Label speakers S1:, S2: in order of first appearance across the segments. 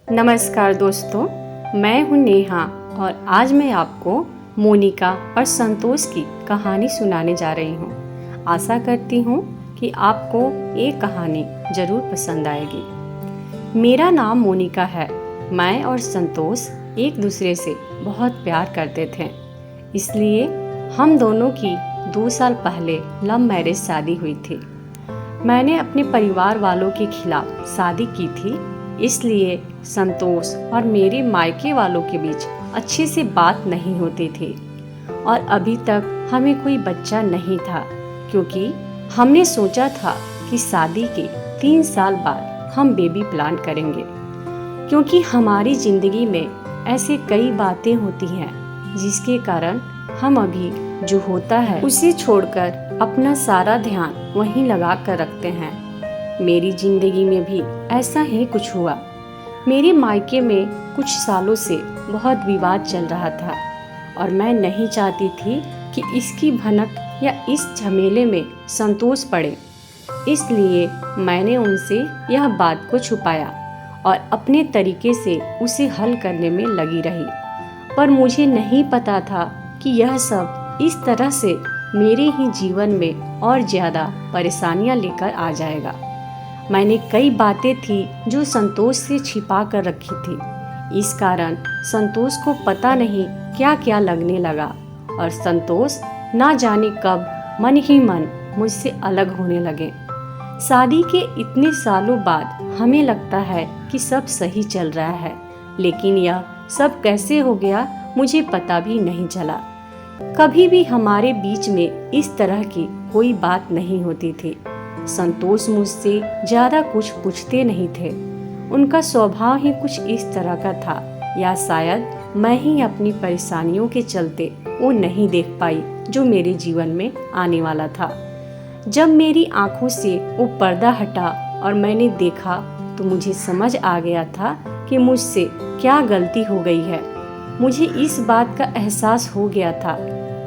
S1: नमस्कार दोस्तों, मैं हूं नेहा और आज मैं आपको मोनिका और संतोष की कहानी सुनाने जा रही हूं। आशा करती हूं कि आपको ये कहानी ज़रूर पसंद आएगी। मेरा नाम मोनिका है। मैं और संतोष एक दूसरे से बहुत प्यार करते थे, इसलिए हम दोनों की 2 साल पहले लव मैरिज शादी हुई थी। मैंने अपने परिवार वालों के खिलाफ शादी की थी, इसलिए संतोष और मेरे मायके वालों के बीच अच्छे से बात नहीं होती थी और अभी तक हमें कोई बच्चा नहीं था, क्योंकि हमने सोचा था कि शादी के 3 साल बाद हम बेबी प्लान करेंगे। क्योंकि हमारी ज़िंदगी में ऐसे कई बातें होती हैं जिसके कारण हम अभी जो होता है उसे छोड़कर अपना सारा ध्यान वहीं लगा कर रखते हैं। मेरी ज़िंदगी में भी ऐसा ही कुछ हुआ। मेरे मायके में कुछ सालों से बहुत विवाद चल रहा था और मैं नहीं चाहती थी कि इसकी भनक या इस झमेले में संतोष पड़े। इसलिए मैंने उनसे यह बात को छुपाया और अपने तरीके से उसे हल करने में लगी रही। पर मुझे नहीं पता था कि यह सब इस तरह से मेरे ही जीवन में और ज़्यादा परेशानियां लेकर आ जाएगा। मैंने कई बातें थी जो संतोष से छिपा कर रखी थी। इस कारण संतोष को पता नहीं क्या क्या लगने लगा और संतोष ना जाने कब मन ही मन मुझसे अलग होने लगे। शादी के इतने सालों बाद हमें लगता है कि सब सही चल रहा है, लेकिन यह सब कैसे हो गया मुझे पता भी नहीं चला। कभी भी हमारे बीच में इस तरह की कोई बात नहीं होती थी। संतोष मुझसे ज़्यादा कुछ पूछते नहीं थे। उनका स्वभाव ही कुछ इस तरह का था, या शायद मैं ही अपनी परेशानियों के चलते वो नहीं देख पाई जो मेरे जीवन में आने वाला था। जब मेरी आंखों से वो पर्दा हटा और मैंने देखा तो मुझे समझ आ गया था कि मुझसे क्या गलती हो गई है। मुझे इस बात का एहसास हो गया था।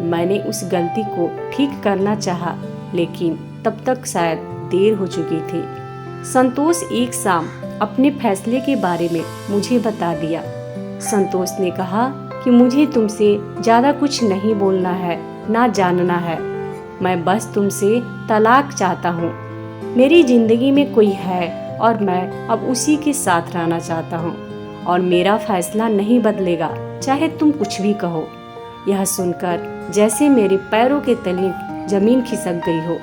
S1: मैंने उस गलती को ठीक करना चाहा, लेकिन तब तक शायद देर हो चुकी थी। संतोष एक शाम अपने फैसले के बारे में मुझे बता दिया। संतोष ने कहा कि मुझे तुमसे ज़्यादा कुछ नहीं बोलना है, ना जानना है। मैं बस तुमसे तलाक चाहता हूँ। मेरी ज़िंदगी में कोई है और मैं अब उसी के साथ रहना चाहता हूँ और मेरा फैसला नहीं बदलेगा, चाहे तुम कुछ भी कहो। यह सुनकर जैसे मेरे पैरों के तले जमीन खिसक गई हो।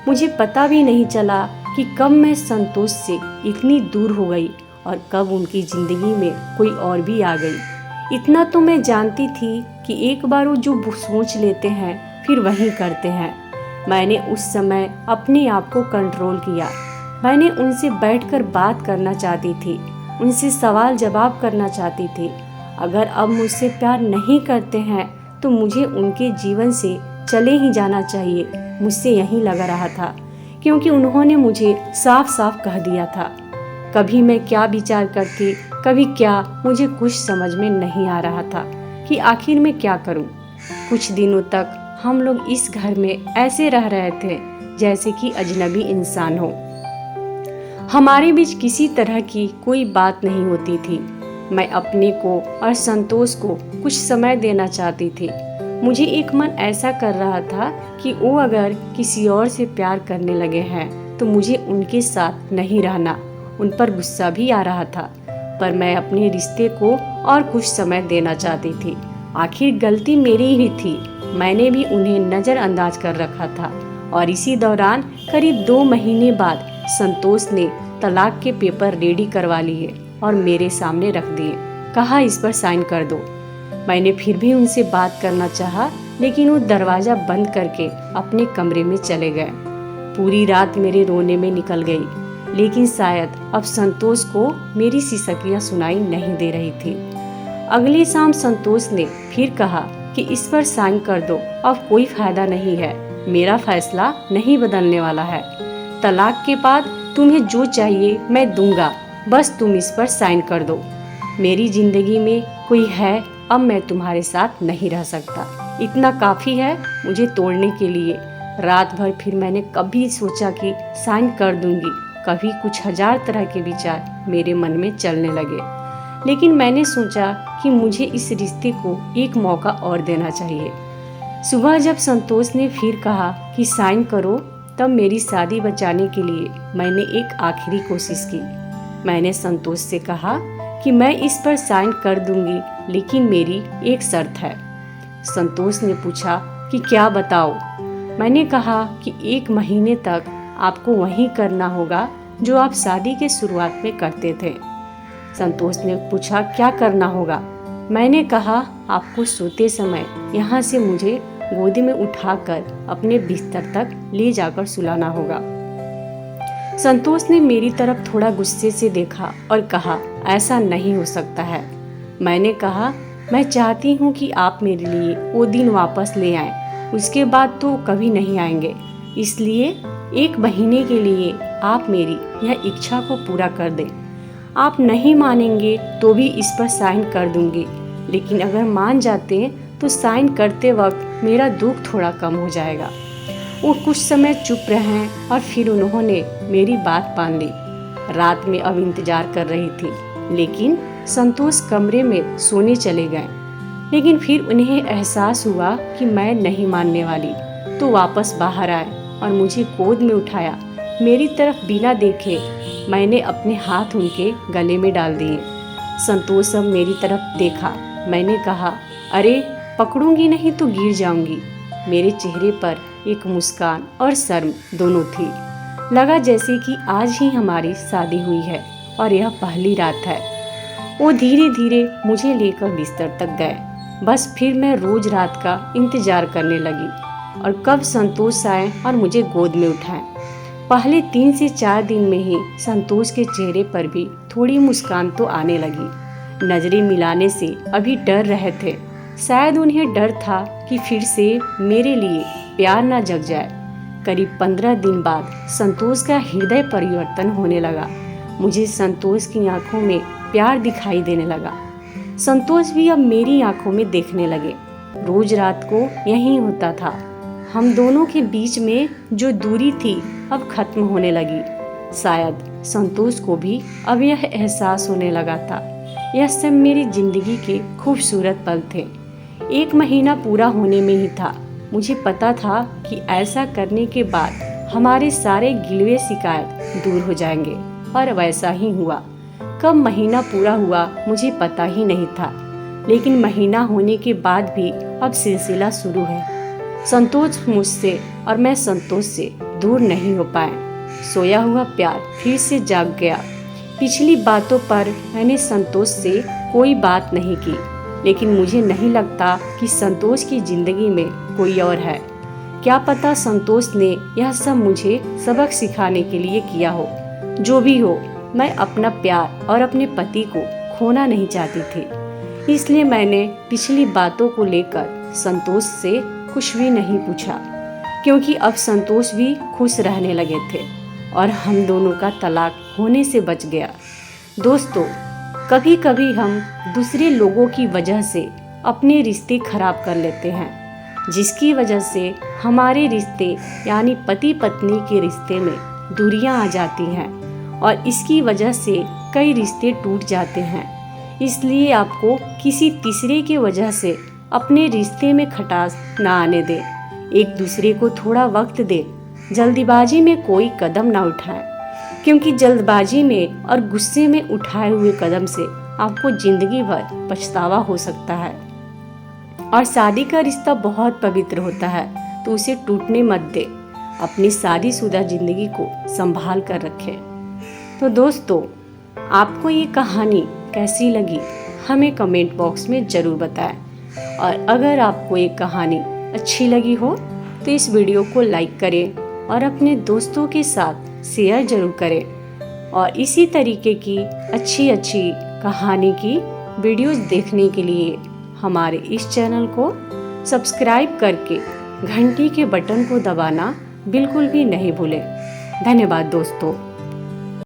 S1: मुझे पता भी नहीं चला कि कब मैं संतोष से इतनी दूर हो गई और कब उनकी ज़िंदगी में कोई और भी आ गई। इतना तो मैं जानती थी कि एक बार वो जो सोच लेते हैं फिर वही करते हैं। मैंने उस समय अपने आप को कंट्रोल किया। मैंने उनसे बैठकर बात करना चाहती थी, उनसे सवाल जवाब करना चाहती थी। अगर अब मुझसे प्यार नहीं करते हैं तो मुझे उनके जीवन से चले ही जाना चाहिए, मुझसे यही लग रहा था, क्योंकि उन्होंने मुझे साफ साफ कह दिया था। कभी मैं क्या विचार करती, कभी क्या, मुझे कुछ समझ में नहीं आ रहा था कि आखिर मैं क्या करूं। कुछ दिनों तक हम लोग इस घर में ऐसे रह रहे थे जैसे कि अजनबी इंसान हो। हमारे बीच किसी तरह की कोई बात नहीं होती थी। मैं अपने को और संतोष को कुछ समय देना चाहती थी। मुझे एक मन ऐसा कर रहा था कि वो अगर किसी और से प्यार करने लगे हैं तो मुझे उनके साथ नहीं रहना। उन पर गुस्सा भी आ रहा था, पर मैं अपने रिश्ते को और कुछ समय देना चाहती थी। आखिर गलती मेरी ही थी। मैंने भी उन्हें नज़रअंदाज कर रखा था और इसी दौरान करीब 2 महीने बाद संतोष ने तलाक के पेपर रेडी करवा लिए और मेरे सामने रख दिए। कहा इस पर साइन कर दो। मैंने फिर भी उनसे बात करना चाहा, लेकिन वो दरवाज़ा बंद करके अपने कमरे में चले गए। पूरी रात मेरे रोने में निकल गई, लेकिन शायद अब संतोष को मेरी सिसकियाँ सुनाई नहीं दे रही थी। अगली शाम संतोष ने फिर कहा कि इस पर साइन कर दो, अब कोई फायदा नहीं है, मेरा फैसला नहीं बदलने वाला है। तलाक के बाद तुम्हें जो चाहिए मैं दूंगा, बस तुम इस पर साइन कर दो। मेरी ज़िंदगी में कोई है, अब मैं तुम्हारे साथ नहीं रह सकता। इतना काफ़ी है मुझे तोड़ने के लिए। रात भर फिर मैंने कभी सोचा कि साइन कर दूंगी, कभी कुछ हजार तरह के विचार मेरे मन में चलने लगे। लेकिन मैंने सोचा कि मुझे इस रिश्ते को एक मौका और देना चाहिए। सुबह जब संतोष ने फिर कहा कि साइन करो, तब मेरी शादी बचाने के लिए मैंने एक आखिरी कोशिश की। मैंने संतोष से कहा कि मैं इस पर साइन कर दूंगी, लेकिन मेरी एक शर्त है। संतोष ने पूछा कि क्या बताओ। मैंने कहा कि 1 महीने तक आपको वही करना होगा जो आप शादी के शुरुआत में करते थे। संतोष ने पूछा क्या करना होगा। मैंने कहा आपको सोते समय यहाँ से मुझे गोदी में उठाकर अपने बिस्तर तक ले जाकर सुलाना होगा। संतोष ने मेरी तरफ थोड़ा गुस्से से देखा और कहा ऐसा नहीं हो सकता है। मैंने कहा मैं चाहती हूँ कि आप मेरे लिए वो दिन वापस ले आएं, उसके बाद तो कभी नहीं आएंगे। इसलिए 1 महीने के लिए आप मेरी यह इच्छा को पूरा कर दें। आप नहीं मानेंगे तो भी इस पर साइन कर दूंगी, लेकिन अगर मान जाते तो साइन करते वक्त मेरा दुख थोड़ा कम हो जाएगा। वो कुछ समय चुप रहे और फिर उन्होंने मेरी बात मान ली। रात में अब इंतजार कर रही थी, लेकिन संतोष कमरे में सोने चले गए। लेकिन फिर उन्हें एहसास हुआ कि मैं नहीं मानने वाली, तो वापस बाहर आए और मुझे गोद में उठाया। मेरी तरफ बिना देखे मैंने अपने हाथ उनके गले में डाल दिए। संतोष अब मेरी तरफ देखा। मैंने कहा अरे पकड़ूंगी नहीं तो गिर जाऊंगी। मेरे चेहरे पर एक मुस्कान और शर्म दोनों थी। लगा जैसे कि आज ही हमारी शादी हुई है और यह पहली रात है। वो धीरे धीरे मुझे लेकर बिस्तर तक गए। बस फिर मैं रोज रात का इंतजार करने लगी और कब संतोष आए और मुझे गोद में उठाएं। पहले 3 से 4 दिन में ही संतोष के चेहरे पर भी थोड़ी मुस्कान तो आने लगी। नजरें मिलाने से अभी डर रहे थे। शायद उन्हें डर था कि फिर से मेरे लिए प्यार न जग जाए। करीब 15 दिन बाद संतोष का हृदय परिवर्तन होने लगा। मुझे संतोष की आंखों में प्यार दिखाई देने लगा। संतोष भी अब मेरी आंखों में देखने लगे। रोज रात को यही होता था। हम दोनों के बीच में जो दूरी थी अब खत्म होने लगी। शायद संतोष को भी अब यह एहसास होने लगा था। यह सब मेरी जिंदगी के खूबसूरत पल थे। 1 महीना पूरा होने में ही था। मुझे पता था कि ऐसा करने के बाद हमारे सारे गिलवे शिकायत दूर हो जाएंगे, और वैसा ही हुआ। कब महीना पूरा हुआ मुझे पता ही नहीं था, लेकिन महीना होने के बाद भी अब सिलसिला शुरू है। संतोष मुझसे और मैं संतोष से दूर नहीं हो पाए। सोया हुआ प्यार फिर से जाग गया। पिछली बातों पर मैंने संतोष से कोई बात नहीं की, लेकिन मुझे नहीं लगता कि संतोष की जिंदगी में कोई और है। क्या पता संतोष ने यह सब मुझे सबक सिखाने के लिए किया हो। जो भी हो, मैं अपना प्यार और अपने पति को खोना नहीं चाहती थी। इसलिए मैंने पिछली बातों को लेकर संतोष से कुछ भी नहीं पूछा, क्योंकि अब संतोष भी खुश रहने लगे थे और हम दोनों का तलाक होने से बच गया। दोस्तों, कभी कभी हम दूसरे लोगों की वजह से अपने रिश्ते खराब कर लेते हैं, जिसकी वजह से हमारे रिश्ते यानी पति पत्नी के रिश्ते में दूरियां आ जाती हैं और इसकी वजह से कई रिश्ते टूट जाते हैं। इसलिए आपको किसी तीसरे की वजह से अपने रिश्ते में खटास ना आने दें। एक दूसरे को थोड़ा वक्त दें। जल्दबाजी में कोई कदम ना उठाएं, क्योंकि जल्दबाजी में और गुस्से में उठाए हुए कदम से आपको जिंदगी भर पछतावा हो सकता है। और शादी का रिश्ता बहुत पवित्र होता है, तो उसे टूटने मत दे। अपनी शादीशुदा जिंदगी को संभाल कर रखें। तो दोस्तों, आपको ये कहानी कैसी लगी हमें कमेंट बॉक्स में ज़रूर बताएं। और अगर आपको ये कहानी अच्छी लगी हो तो इस वीडियो को लाइक करें और अपने दोस्तों के साथ शेयर ज़रूर करें। और इसी तरीके की अच्छी अच्छी कहानी की वीडियोस देखने के लिए हमारे इस चैनल को सब्सक्राइब करके घंटी के बटन को दबाना बिल्कुल भी नहीं भूलें। धन्यवाद दोस्तों।